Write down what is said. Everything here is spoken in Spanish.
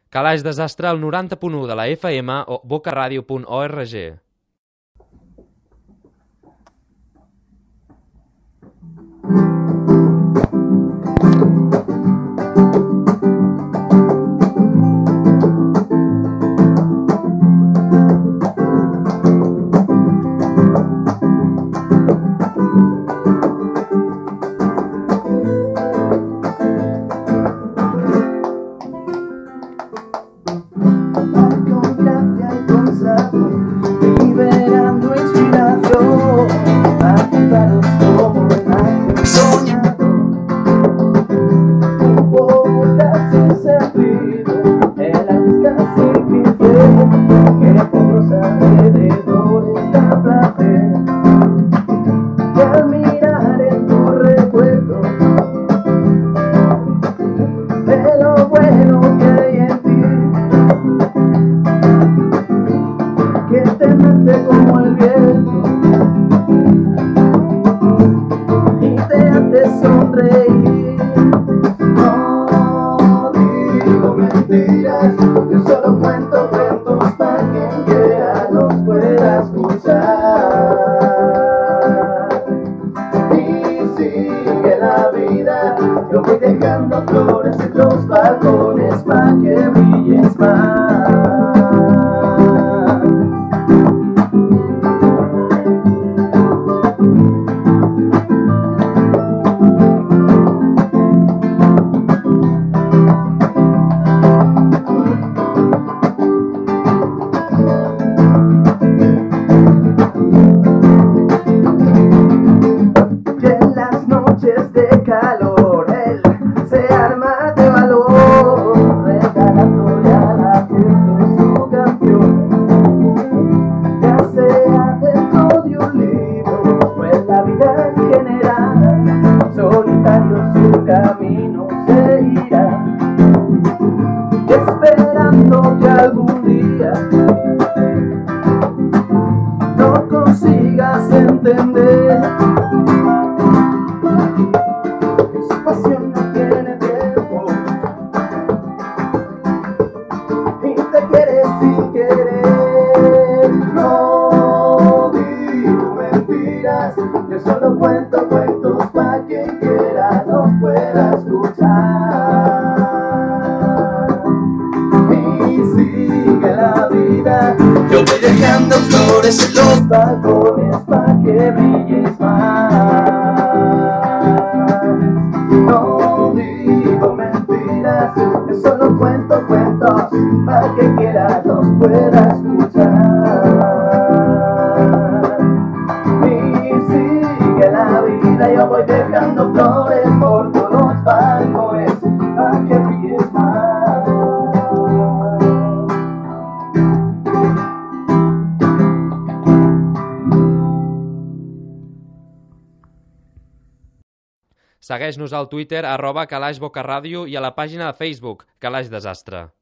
Calaix Desastre al 90.1 de la FM o bocaradio.org. Liberando inspiración a contaros como el soñador, un poeta sin sentido, el artista sin pincel, que por los alrededores da placer. Y al mirar en tu recuerdo de lo bueno que hay en ti, que te mete como el viento y te hace sonreír. No digo mentiras, yo solo cuento cuentos para quien quiera los pueda escuchar. Y sigue la vida, yo voy dejando flores en los balcones para que brilles más. De calor, él se arma de valor, regalándole a la gente su canción, ya sea dentro de un libro o en la vida en general. Solitario su camino se irá, esperando que algún día no consigas entender. Su pasión no tiene tiempo y te quiere sin querer. No digo mentiras, yo solo cuento cuentos para quien quiera los pueda escuchar. Y sigue la vida, yo voy dejando flores en los balcones para que brilles más. No digo mentiras, yo solo cuento cuentos para que quiera los pueda escuchar. Y sigue la vida, yo voy dejando flores por todos los balcones para que brilles más. Segueix-nos al Twitter @calaixbocaradio i a la pàgina de Facebook Calaix Desastre.